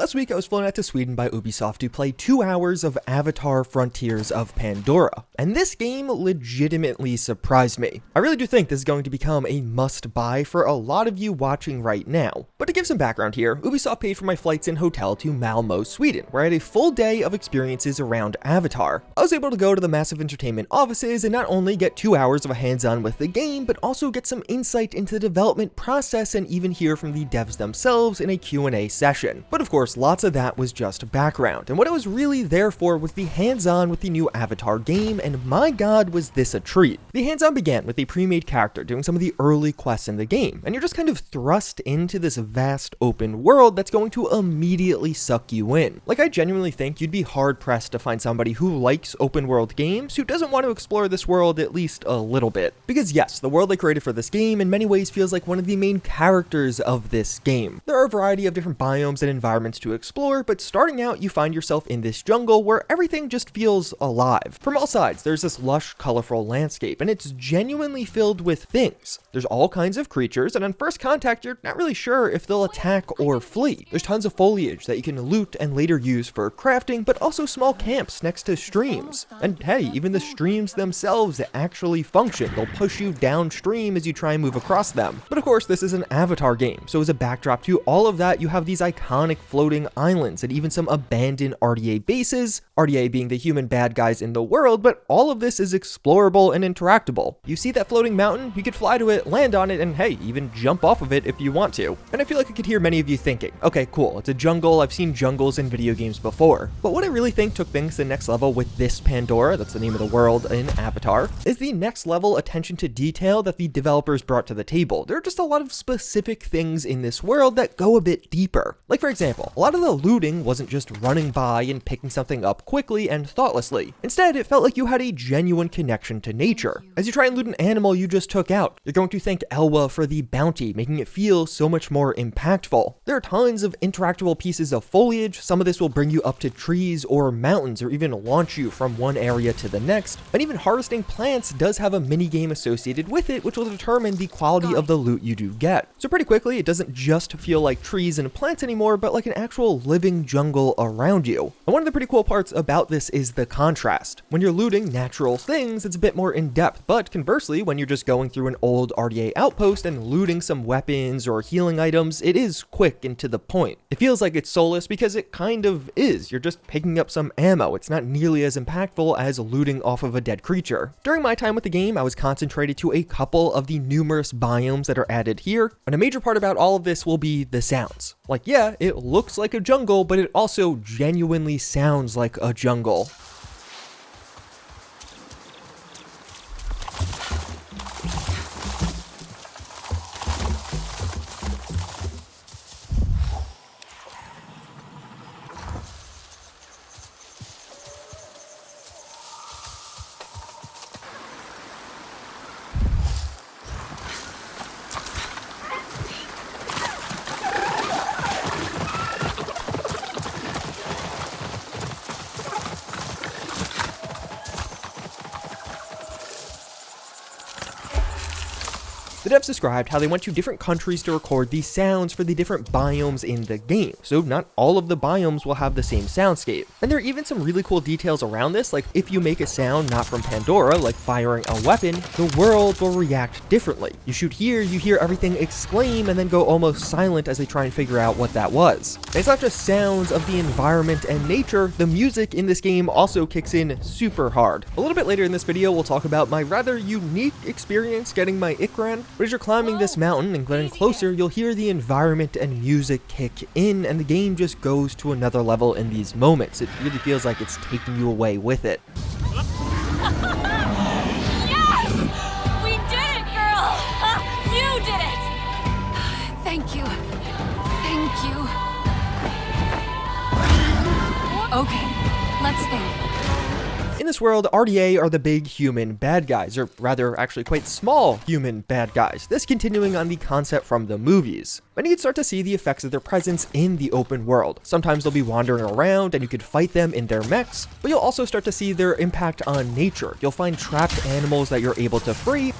Last week I was flown out to Sweden by Ubisoft to play 2 hours of Avatar: Frontiers of Pandora, and this game legitimately surprised me. I really do think this is going to become a must-buy for a lot of you watching right now. But to give some background here, Ubisoft paid for my flights and hotel to Malmo, Sweden, where I had a full day of experiences around Avatar. I was able to go to the massive entertainment offices and not only get 2 hours of a hands-on with the game, but also get some insight into the development process and even hear from the devs themselves in a Q&A session. But of course, lots of that was just background, and what I was really there for was the hands-on with the new Avatar game, and my god was this a treat. The hands-on began with a pre-made character doing some of the early quests in the game, and you're just kind of thrust into this vast open world that's going to immediately suck you in. Like, I genuinely think you'd be hard-pressed to find somebody who likes open-world games who doesn't want to explore this world at least a little bit. Because yes, the world they created for this game in many ways feels like one of the main characters of this game. There are a variety of different biomes and environments to explore, but starting out you find yourself in this jungle where everything just feels alive. From all sides there's this lush, colorful landscape, and it's genuinely filled with things. There's all kinds of creatures, and on first contact you're not really sure if they'll attack or flee. There's tons of foliage that you can loot and later use for crafting, but also small camps next to streams. And hey, even the streams themselves actually function. They'll push you downstream as you try and move across them. But of course this is an Avatar game, so as a backdrop to all of that you have these iconic floating islands and even some abandoned RDA bases, RDA being the human bad guys in the world, but all of this is explorable and interactable. You see that floating mountain? You could fly to it, land on it, and hey, even jump off of it if you want to. And I feel like I could hear many of you thinking, okay, cool, it's a jungle, I've seen jungles in video games before. But what I really think took things to the next level with this Pandora, that's the name of the world in Avatar, is the next level attention to detail that the developers brought to the table. There are just a lot of specific things in this world that go a bit deeper. Like for example, a lot of the looting wasn't just running by and picking something up quickly and thoughtlessly. Instead, it felt like you had a genuine connection to nature. As you try and loot an animal you just took out, you're going to thank Elwa for the bounty, making it feel so much more impactful. There are tons of interactable pieces of foliage. Some of this will bring you up to trees or mountains or even launch you from one area to the next. And even harvesting plants does have a mini game associated with it, which will determine the quality of the loot you do get. So pretty quickly, it doesn't just feel like trees and plants anymore, but like an actual living jungle around you. And one of the pretty cool parts about this is the contrast. When you're looting natural things, it's a bit more in-depth, but conversely, when you're just going through an old RDA outpost and looting some weapons or healing items, it is quick and to the point. It feels like it's soulless because it kind of is. You're just picking up some ammo. It's not nearly as impactful as looting off of a dead creature. During my time with the game, I was concentrated to a couple of the numerous biomes that are added here, and a major part about all of this will be the sounds. Like, yeah, it looks like a jungle, but it also genuinely sounds like a jungle. The devs described how they went to different countries to record the sounds for the different biomes in the game, so not all of the biomes will have the same soundscape. And there are even some really cool details around this, like if you make a sound not from Pandora, like firing a weapon, the world will react differently. You shoot here, you hear everything exclaim and then go almost silent as they try and figure out what that was. And it's not just sounds of the environment and nature, the music in this game also kicks in super hard. A little bit later in this video, we'll talk about my rather unique experience getting my Ikran. But as you're climbing this mountain and getting closer, you'll hear the environment and music kick in, and the game just goes to another level in these moments. It really feels like it's taking you away with it. Yes! We did it, girl! You did it! Thank you. Thank you. Okay, let's think. In this world, RDA are the big human bad guys, or rather actually quite small human bad guys, this continuing on the concept from the movies. And you'd start to see the effects of their presence in the open world. Sometimes they'll be wandering around and you could fight them in their mechs, but you'll also start to see their impact on nature. You'll find trapped animals that you're able to free,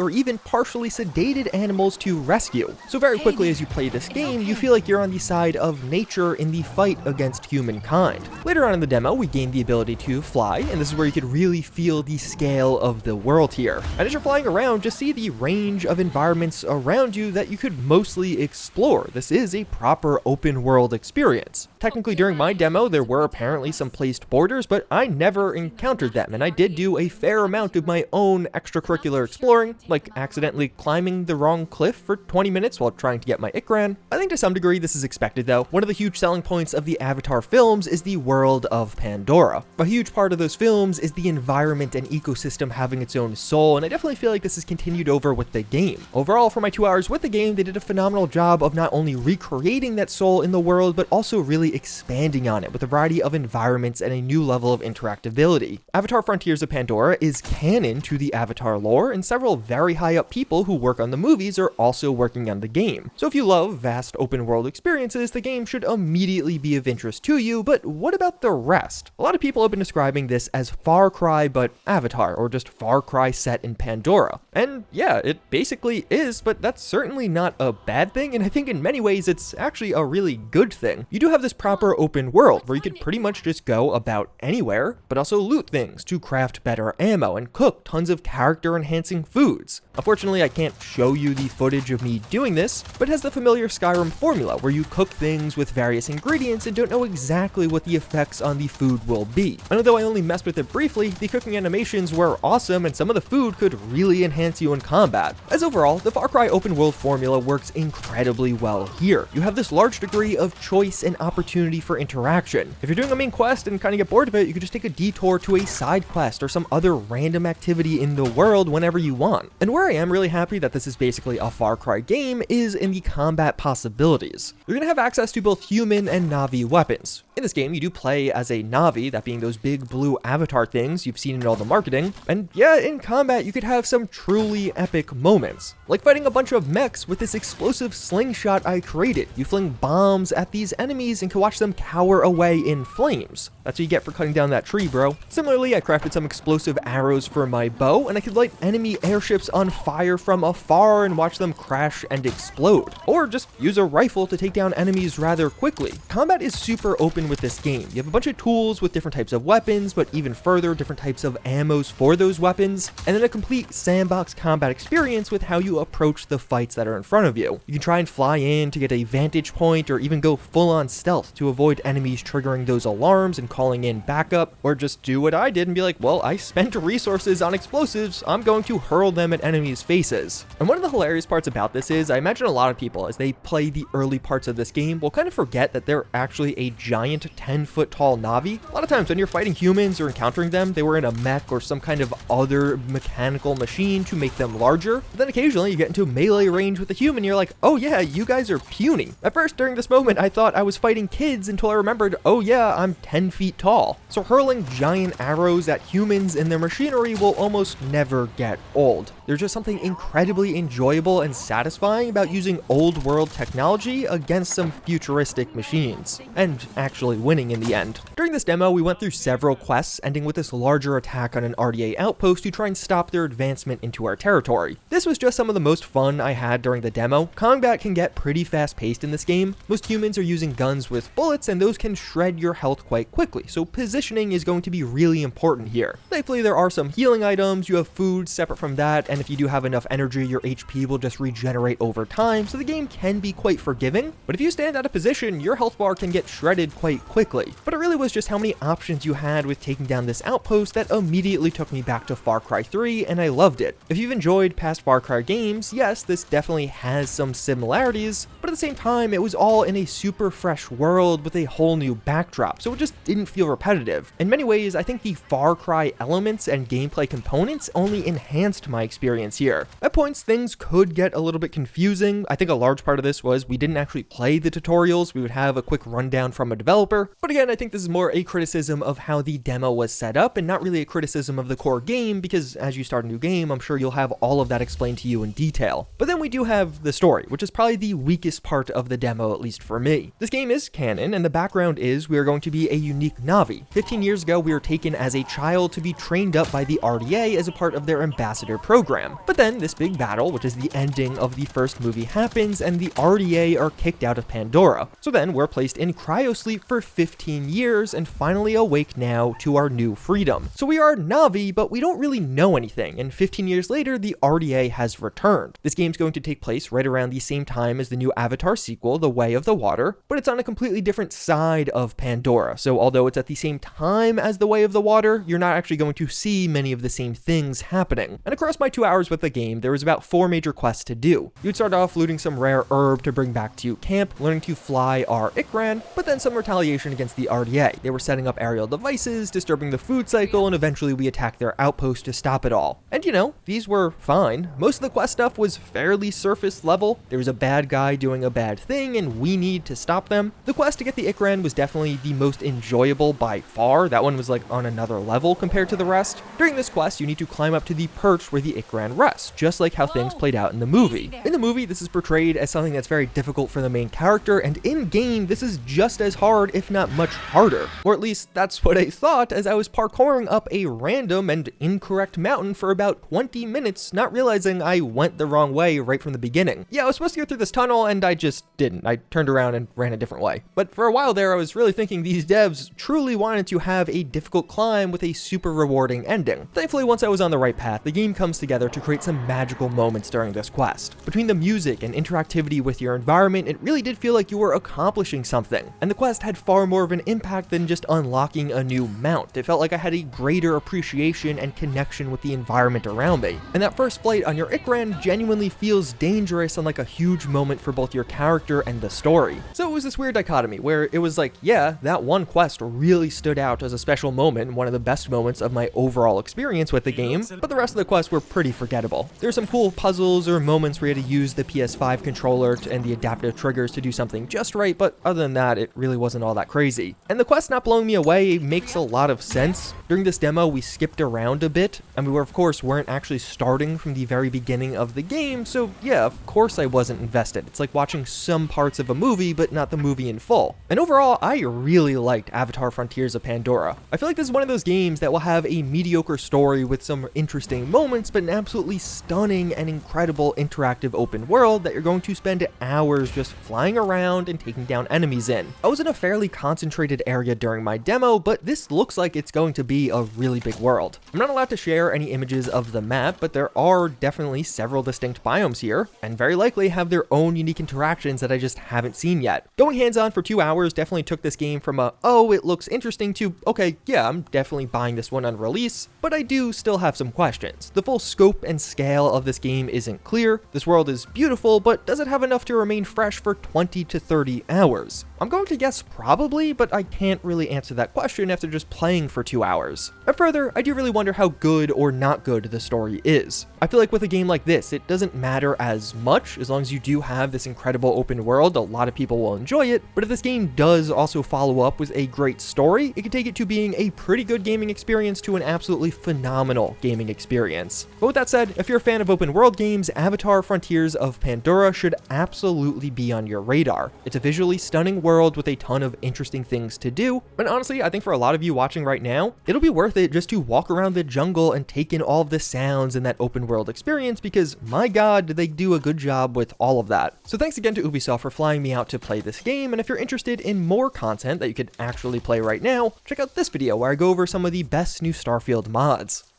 or or even partially sedated animals to rescue. So very quickly as you play this game, you feel like you're on the side of nature in the fight against humankind. Later on in the demo, we gain the ability to fly, and this is where you could really feel the scale of the world here. And as you're flying around, just see the range of environments around you that you could mostly explore. This is a proper open world experience. Technically during my demo, there were apparently some placed borders, but I never encountered them, and I did do a fair amount of my own extracurricular exploring, like accidentally climbing the wrong cliff for 20 minutes while trying to get my Ikran. I think to some degree this is expected though. One of the huge selling points of the Avatar films is the world of Pandora. A huge part of those films is the environment and ecosystem having its own soul, and I definitely feel like this is continued over with the game. Overall, for my 2 hours with the game, they did a phenomenal job of not only recreating that soul in the world, but also really expanding on it with a variety of environments and a new level of interactability. Avatar Frontiers of Pandora is canon to the Avatar lore, and several very high up people who work on the movies are also working on the game. So if you love vast open world experiences, the game should immediately be of interest to you, but what about the rest? A lot of people have been describing this as Far Cry but Avatar, or just Far Cry set in Pandora. And yeah, it basically is, but that's certainly not a bad thing, and I think in many ways it's actually a really good thing. You do have this proper open world where you could pretty much just go about anywhere, but also loot things to craft better ammo and cook tons of character enhancing foods. Unfortunately, I can't show you the footage of me doing this, but it has the familiar Skyrim formula where you cook things with various ingredients and don't know exactly what the effects on the food will be. And although I only messed with it briefly, the cooking animations were awesome and some of the food could really enhance you in combat. As overall, the Far Cry open world formula works incredibly well here. You have this large degree of choice and opportunity for interaction. If you're doing a main quest and kind of get bored of it, you could just take a detour to a side quest or some other random activity in the world whenever you want. And where I am really happy that this is basically a Far Cry game is in the combat possibilities. You're going to have access to both human and Na'vi weapons. In this game, you do play as a Na'vi, that being those big blue avatar things you've seen in all the marketing. And yeah, in combat, you could have some truly epic moments, like fighting a bunch of mechs with this explosive slingshot I created. You fling bombs at these enemies and can watch them cower away in flames. That's what you get for cutting down that tree, bro. Similarly, I crafted some explosive arrows for my bow, and I could light enemy airships on fire from afar and watch them crash and explode. Or just use a rifle to take down enemies rather quickly. Combat is super open with this game. You have a bunch of tools with different types of weapons, but even further, different types of ammos for those weapons, and then a complete sandbox combat experience with how you approach the fights that are in front of you. You can try and fly in to get a vantage point, or even go full on stealth to avoid enemies triggering those alarms and calling in backup, or just do what I did and be like, well, I spent resources on explosives, I'm going to hurl them at enemies' faces. And one of the hilarious parts about this is, I imagine a lot of people, as they play the early parts of this game, will kind of forget that they're actually a giant 10-foot tall Na'vi. A lot of times when you're fighting humans or encountering them, they were in a mech or some kind of other mechanical machine to make them larger. But then occasionally you get into melee range with a human, you're like, oh yeah, you guys are puny. At first, during this moment, I thought I was fighting kids until I remembered, oh yeah, I'm 10 feet tall. So hurling giant arrows at humans and their machinery will almost never get old. There's just something incredibly enjoyable and satisfying about using old world technology against some futuristic machines, and actually winning in the end. During this demo, we went through several quests, ending with this larger attack on an RDA outpost to try and stop their advancement into our territory. This was just some of the most fun I had during the demo. Combat can get pretty fast paced in this game. Most humans are using guns with bullets, and those can shred your health quite quickly, so positioning is going to be really important here. Thankfully, there are some healing items, you have food separate from that, and if you do have enough energy, your HP will just regenerate over time, so the game can be quite forgiving. But if you stand out of position, your health bar can get shredded quite quickly. But it really was just how many options you had with taking down this outpost that immediately took me back to Far Cry 3, and I loved it. If you've enjoyed past Far Cry games, yes, this definitely has some similarities, but at the same time, it was all in a super fresh world with a whole new backdrop, so it just didn't feel repetitive. In many ways, I think the Far Cry elements and gameplay components only enhanced my experience here. At points, things could get a little bit confusing. I think a large part of this was we didn't actually play the tutorials, we would have a quick rundown from a developer. But again, I think this is more a criticism of how the demo was set up and not really a criticism of the core game, because as you start a new game, I'm sure you'll have all of that explained to you in detail. But then we do have the story, which is probably the weakest part of the demo, at least for me. This game is canon, and the background is we are going to be a unique Na'vi. 15 years ago, we were taken as a child to be trained up by the RDA as a part of their ambassador program. program. But then this big battle, which is the ending of the first movie, happens and the RDA are kicked out of Pandora. So then we're placed in cryosleep for 15 years and finally awake now to our new freedom. So we are Na'vi, but we don't really know anything, and 15 years later the RDA has returned. This game's going to take place right around the same time as the new Avatar sequel, The Way of the Water, but it's on a completely different side of Pandora. So although it's at the same time as The Way of the Water, you're not actually going to see many of the same things happening. And across my 2 hours with the game, there was about 4 major quests to do. You'd start off looting some rare herb to bring back to camp, learning to fly our Ikran, but then some retaliation against the RDA. They were setting up aerial devices, disturbing the food cycle, and eventually we attacked their outpost to stop it all. And you know, these were fine. Most of the quest stuff was fairly surface level. There was a bad guy doing a bad thing, and we need to stop them. The quest to get the Ikran was definitely the most enjoyable by far. That one was like on another level compared to the rest. During this quest, you need to climb up to the perch where the Ikran rests, just like how things played out in the movie. In the movie, this is portrayed as something that's very difficult for the main character, and in-game, this is just as hard, if not much harder. Or at least, that's what I thought as I was parkouring up a random and incorrect mountain for about 20 minutes, not realizing I went the wrong way right from the beginning. Yeah, I was supposed to go through this tunnel, and I just didn't. I turned around and ran a different way. But for a while there, I was really thinking these devs truly wanted to have a difficult climb with a super rewarding ending. Thankfully, once I was on the right path, the game comes together to create some magical moments during this quest. Between the music and interactivity with your environment, it really did feel like you were accomplishing something. And the quest had far more of an impact than just unlocking a new mount. It felt like I had a greater appreciation and connection with the environment around me. And that first flight on your Ikran genuinely feels dangerous and like a huge moment for both your character and the story. So it was this weird dichotomy where it was like, yeah, that one quest really stood out as a special moment, one of the best moments of my overall experience with the game, but the rest of the quests were pretty forgettable. There's some cool puzzles or moments where you had to use the PS5 controller and the adaptive triggers to do something just right, but other than that, it really wasn't all that crazy. And the quest not blowing me away makes a lot of sense. During this demo, we skipped around a bit, and we of course weren't actually starting from the very beginning of the game, so yeah, of course I wasn't invested. It's like watching some parts of a movie, but not the movie in full. And overall, I really liked Avatar Frontiers of Pandora. I feel like this is one of those games that will have a mediocre story with some interesting moments, but an absolutely stunning and incredible interactive open world that you're going to spend hours just flying around and taking down enemies in. I was in a fairly concentrated area during my demo, but this looks like it's going to be a really big world. I'm not allowed to share any images of the map, but there are definitely several distinct biomes here, and very likely have their own unique interactions that I just haven't seen yet. Going hands-on for 2 hours definitely took this game from a, oh, it looks interesting to, okay, yeah, I'm definitely buying this one on release, but I do still have some questions. The full scope and scale of this game isn't clear. This world is beautiful, but does it have enough to remain fresh for 20 to 30 hours? I'm going to guess probably, but I can't really answer that question after just playing for 2 hours. And further, I do really wonder how good or not good the story is. I feel like with a game like this, it doesn't matter as much. As long as you do have this incredible open world, a lot of people will enjoy it, but if this game does also follow up with a great story, it can take it to being a pretty good gaming experience to an absolutely phenomenal gaming experience. But with that said, if you're a fan of open world games, Avatar Frontiers of Pandora should absolutely be on your radar. It's a visually stunning world with a ton of interesting things to do, and honestly, I think for a lot of you watching right now, it'll be worth it just to walk around the jungle and take in all of the sounds in that open world experience, because my god, did they do a good job with all of that. So thanks again to Ubisoft for flying me out to play this game, and if you're interested in more content that you could actually play right now, check out this video where I go over some of the best new Starfield mods.